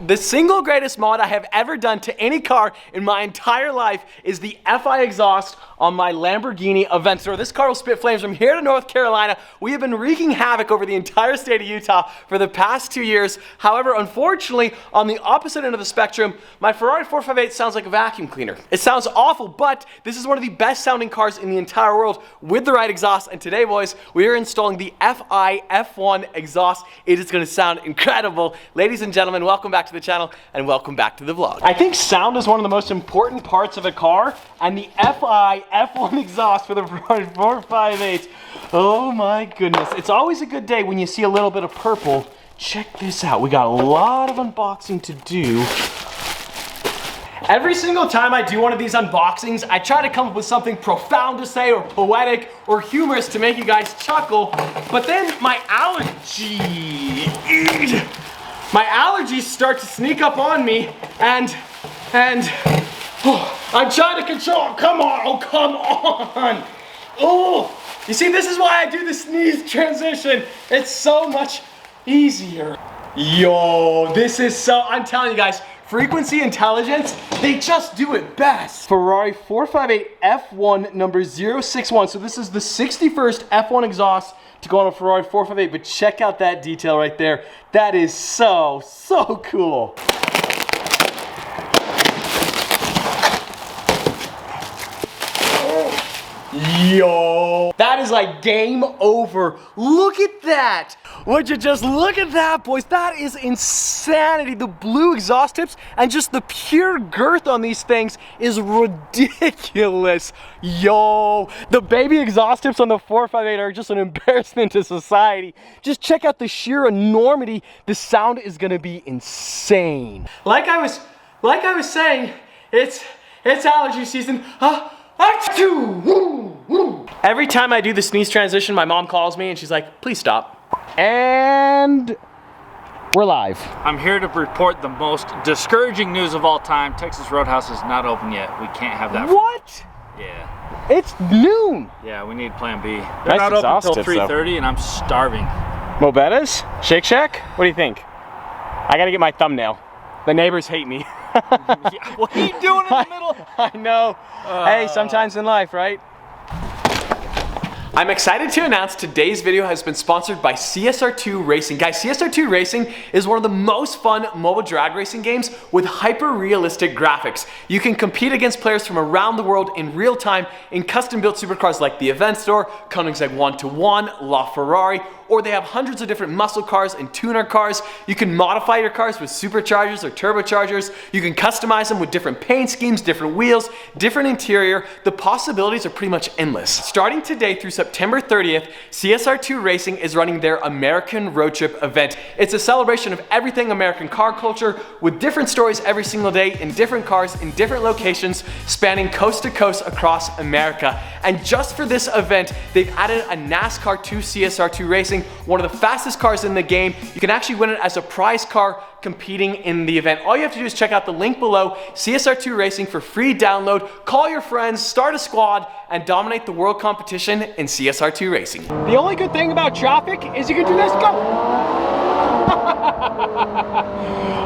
The single greatest mod I have ever done to any car in my entire life is the FI exhaust on my Lamborghini Aventador. This car will spit flames from here to North Carolina. We have been wreaking havoc over the entire state of Utah for the past 2 years. However, unfortunately, on the opposite end of the spectrum, my Ferrari 458 sounds like a vacuum cleaner. It sounds awful, but this is one of the best sounding cars in the entire world with the right exhaust. And today, boys, we are installing the FI F1 exhaust. It is going to sound incredible. Ladies and gentlemen, welcome back to the channel and welcome back to the vlog. I think sound is one of the most important parts of a car, and the FI F1 exhaust for the Ferrari 458. Oh my goodness. It's always a good day when you see a little bit of purple. Check this out. We got a lot of unboxing to do. Every single time I do one of these unboxings, I try to come up with something profound to say or poetic or humorous to make you guys chuckle, but then my allergies start to sneak up on me and I'm trying to control. Come on, oh come on. Oh, you see, this is why I do the sneeze transition. It's so much easier. Yo, this is so, I'm telling you guys, frequency intelligence, they just do it best. Ferrari 458 F1 number 061. So this is the 61st F1 exhaust to go on a Ferrari 458, but check out that detail right there. That is so cool. Yo, that is like game over. Look at that. Would you just look at that, boys? That is insanity. The blue exhaust tips and just the pure girth on these things is ridiculous. Yo, the baby exhaust tips on the 458 are just an embarrassment to society. Just check out the sheer enormity. The sound is gonna be insane. Like I was saying, it's allergy season. Every time I do the sneeze transition, my mom calls me and she's like, please stop. And we're live. I'm here to report the most discouraging news of all time. Texas Roadhouse is not open yet. We can't have that. What? Yeah. It's noon. Yeah, we need plan B. They're Nice not open until exhaust tips, 3:30 and I'm starving. Mobetta's? Shake Shack? What do you think? I gotta get my thumbnail. The neighbors hate me. Yeah, what are you doing in the middle? I know. Hey, sometimes in life, right? I'm excited to announce today's video has been sponsored by CSR2 Racing. Guys, CSR2 Racing is one of the most fun mobile drag racing games with hyper-realistic graphics. You can compete against players from around the world in real time in custom-built supercars like the Aventador, Koenigsegg 1-to-1, LaFerrari, or they have hundreds of different muscle cars and tuner cars. You can modify your cars with superchargers or turbochargers. You can customize them with different paint schemes, different wheels, different interior. The possibilities are pretty much endless. Starting today through September 30th, CSR2 Racing is running their American Road Trip event. It's a celebration of everything American car culture with different stories every single day in different cars in different locations spanning coast to coast across America. And just for this event, they've added a NASCAR to CSR2 Racing, one of the fastest cars in the game. You can actually win it as a prize car competing in the event. All you have to do is check out the link below, CSR2 Racing, for free download. Call your friends, start a squad, and dominate the world competition in CSR2 Racing. The only good thing about traffic is you can do this. Go!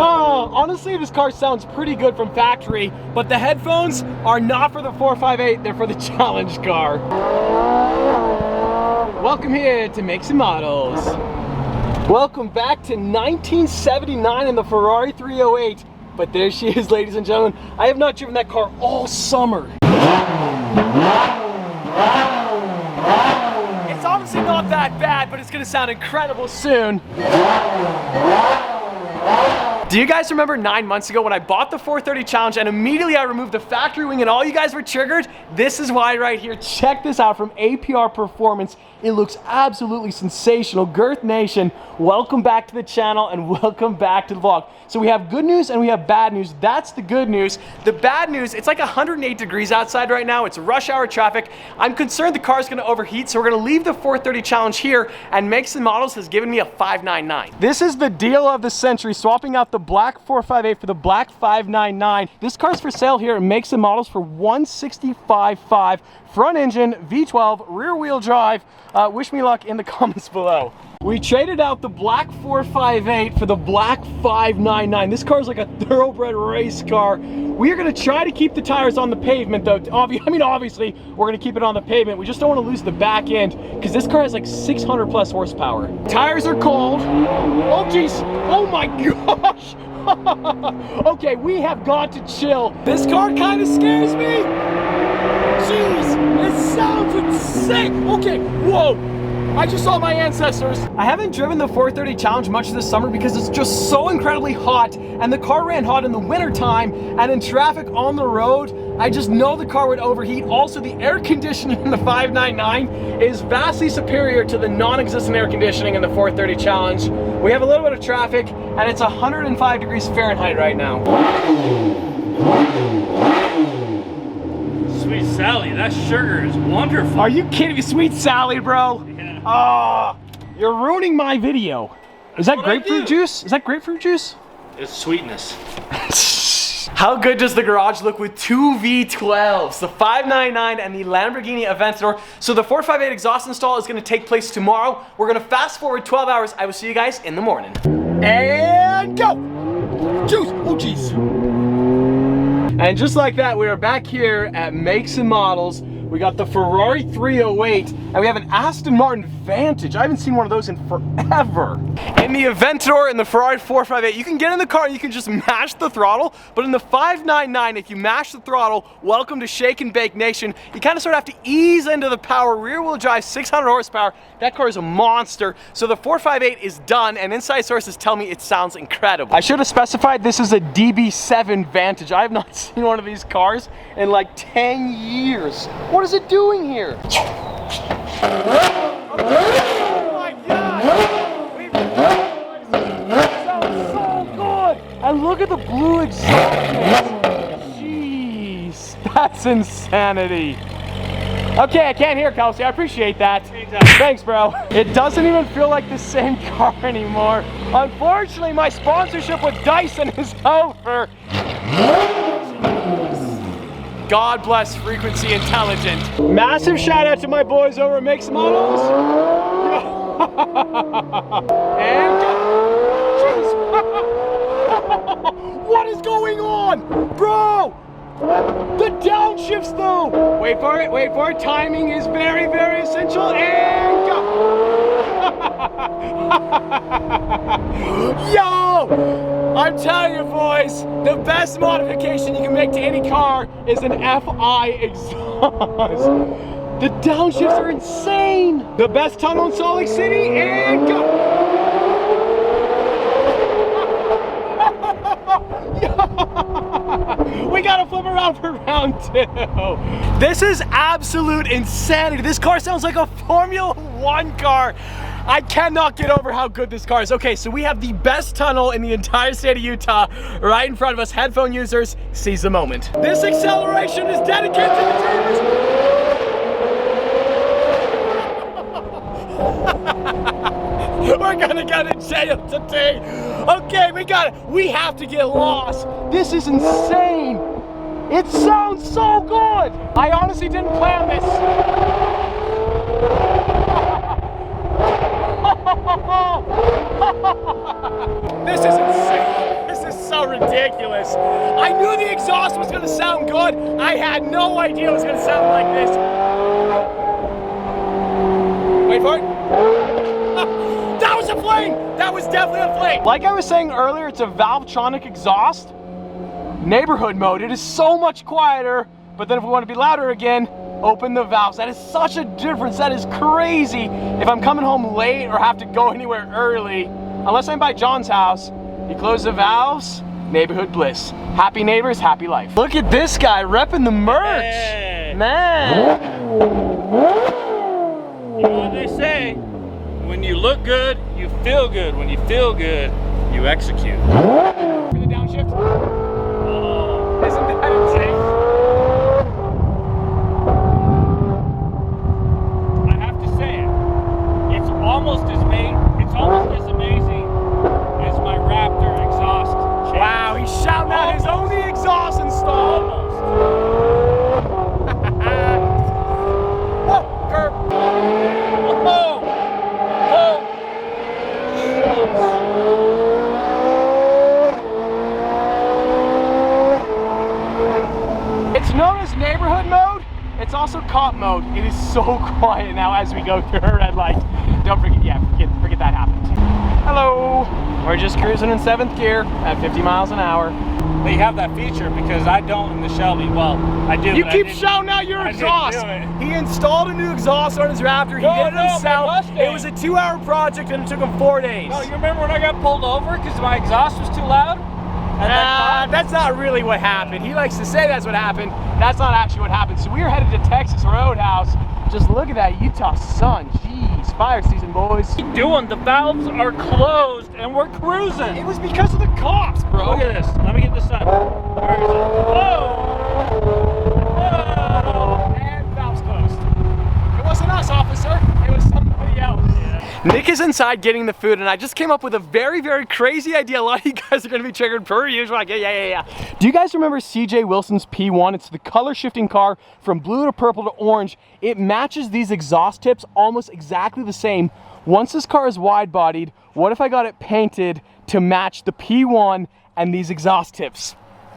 Oh, honestly, this car sounds pretty good from factory, but the headphones are not for the 458, they're for the challenge car. Welcome here to Makes and Models. Welcome back to 1979 in the Ferrari 308. But there she is, ladies and gentlemen. I have not driven that car all summer. It's honestly not that bad, but it's gonna sound incredible soon. Do you guys remember 9 months ago when I bought the 430 Challenge and immediately I removed the factory wing and all you guys were triggered? This is why right here. Check this out from APR Performance. It looks absolutely sensational. Girth Nation, welcome back to the channel and welcome back to the vlog. So we have good news and we have bad news. That's the good news. The bad news, it's like 108 degrees outside right now. It's rush hour traffic. I'm concerned the car is gonna overheat, so we're gonna leave the 430 Challenge here, and Makes and Models has given me a 599. This is the deal of the century, swapping out the black 458 for the black 599. This car's for sale here at Makes and Models for $165,500. Front engine, V12, rear wheel drive. Wish me luck in the comments below. We traded out the black 458 for the black 599. This car is like a thoroughbred race car. We are gonna try to keep the tires on the pavement though. Obviously, we're gonna keep it on the pavement. We just don't wanna lose the back end because this car has like 600 plus horsepower. Tires are cold. Oh geez, oh my gosh. Okay, we have got to chill. This car kind of scares me. Jeez, it sounds insane. Okay, whoa. I just saw my ancestors. I haven't driven the 430 Challenge much this summer because it's just so incredibly hot, and the car ran hot in the winter time, and in traffic on the road, I just know the car would overheat. Also, the air conditioning in the 599 is vastly superior to the non-existent air conditioning in the 430 Challenge. We have a little bit of traffic, and it's 105 degrees Fahrenheit right now. Sweet Sally, that sugar is wonderful. Are you kidding me? Sweet Sally, bro. Yeah. Oh, you're ruining my video. Is that grapefruit juice? Is that grapefruit juice? It's sweetness. How good does the garage look with two V12s, the 599 and the Lamborghini Aventador? So the 458 exhaust install is gonna take place tomorrow. We're gonna fast forward 12 hours. I will see you guys in the morning. And go! Juice, oh geez. And just like that, we are back here at Makes and Models. We got the Ferrari 308, and we have an Aston Martin Vantage. I haven't seen one of those in forever. In the Aventador and the Ferrari 458, you can get in the car and you can just mash the throttle, but in the 599, if you mash the throttle, welcome to Shake and Bake Nation. You kind of sort of have to ease into the power, rear wheel drive, 600 horsepower. That car is a monster. So the 458 is done, and inside sources tell me it sounds incredible. I should have specified this is a DB7 Vantage. I have not seen one of these cars in like 10 years. What is it doing here? Oh my God! That sounds so good! And look at the blue exhaust. Jeez, that's insanity. Okay, I can't hear, Kelsey. I appreciate that. Thanks, bro. It doesn't even feel like the same car anymore. Unfortunately, my sponsorship with Dyson is over. God bless Frequency Intelligent. Massive shout out to my boys over at Makes and Models. And jeez. What is going on? Bro! The downshifts though! Wait for it, wait for it. Timing is very, very essential. And go! Yo! I'm telling you boys, the best modification you can make to any car is an FI exhaust. The downshifts are insane. The best tunnel in Salt Lake City, and go. We gotta flip around for round two. This is absolute insanity. This car sounds like a Formula One car. I cannot get over how good this car is. Okay, so we have the best tunnel in the entire state of Utah right in front of us. Headphone users, seize the moment. This acceleration is dedicated to the drivers. We're gonna go to jail today. Okay, we got it. We have to get lost. This is insane. It sounds so good. I honestly didn't plan this. This is insane. This is so ridiculous. I knew the exhaust was gonna sound good. I had no idea it was gonna sound like this. Wait for it. That was a flame. That was definitely a flame. Like I was saying earlier, it's a Valvetronic exhaust. Neighborhood mode, it is so much quieter, but then if we want to be louder again, open the valves. That is such a difference. That is crazy. If I'm coming home late or have to go anywhere early, unless I'm by John's house, you close the valves, neighborhood bliss. Happy neighbors, happy life. Look at this guy repping the merch. Hey. Man. You know what they say? When you look good, you feel good. When you feel good, you execute. For the downshift. Oh, isn't that insane? Almost as amazing as my Raptor exhaust change. Wow, he's shouting out his own exhaust install. Whoa, curb. Whoa. Whoa. it's also cop mode. It is so quiet now as we go through a red light. Don't forget, yeah, forget that happened. Hello. We're just cruising in 7th gear at 50 miles an hour. They have that feature because I don't in the Shelby. Well, I do. You keep shouting out your exhaust. He installed a new exhaust on his Raptor. He did it himself. It was a 2-hour project and it took him 4 days. No, you remember when I got pulled over because my exhaust was too loud? That's not really what happened. He likes to say that's what happened. That's not actually what happened. So we were headed to Texas Roadhouse. Just look at that Utah sun. Jeez, fire season, boys. What are you doing? The valves are closed and we're cruising. It was because of the cops, bro. Look at this. Let me get the sun. Where is it? Whoa! Whoa! And valves closed. It wasn't us, officer. It was somebody else. Yeah. Nick is inside getting the food, and I just came up with a very, very crazy idea. A lot of you guys are going to be triggered per usual. Like, yeah. Do you guys remember CJ Wilson's P1? It's the color shifting car from blue to purple to orange. It matches these exhaust tips almost exactly the same. Once this car is wide bodied, what if I got it painted to match the P1 and these exhaust tips?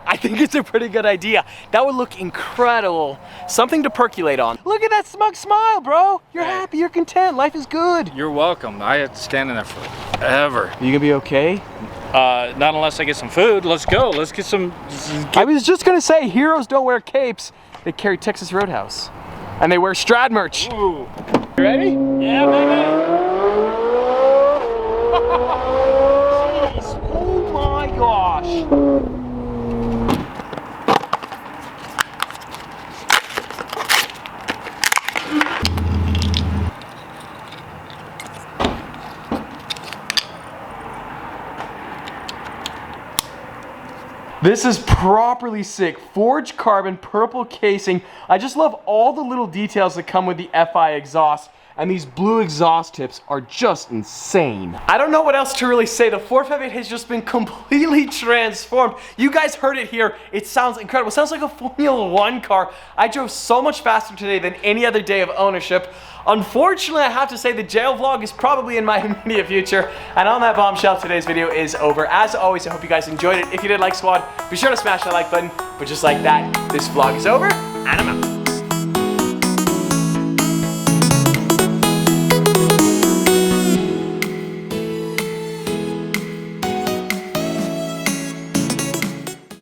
I think it's a pretty good idea. That would look incredible. Something to percolate on. Look at that smug smile, bro. You're happy, you're content, life is good. You're welcome. I had to stand in there forever. You gonna be okay? Not unless I get some food. Let's go. Let's get some. I was just gonna say, heroes don't wear capes. They carry Texas Roadhouse. And they wear Strad merch. Ooh. You ready? Yeah, baby. Jeez, oh my gosh. This is properly sick. Forged carbon, purple casing. I just love all the little details that come with the FI exhaust, and these blue exhaust tips are just insane. I don't know what else to really say. The 458 has just been completely transformed. You guys heard it here. It sounds incredible. It sounds like a Formula 1 car. I drove so much faster today than any other day of ownership. Unfortunately, I have to say the jail vlog is probably in my immediate future. And on that bombshell, today's video is over. As always, I hope you guys enjoyed it. If you did like Squad, be sure to smash that like button. But just like that, this vlog is over.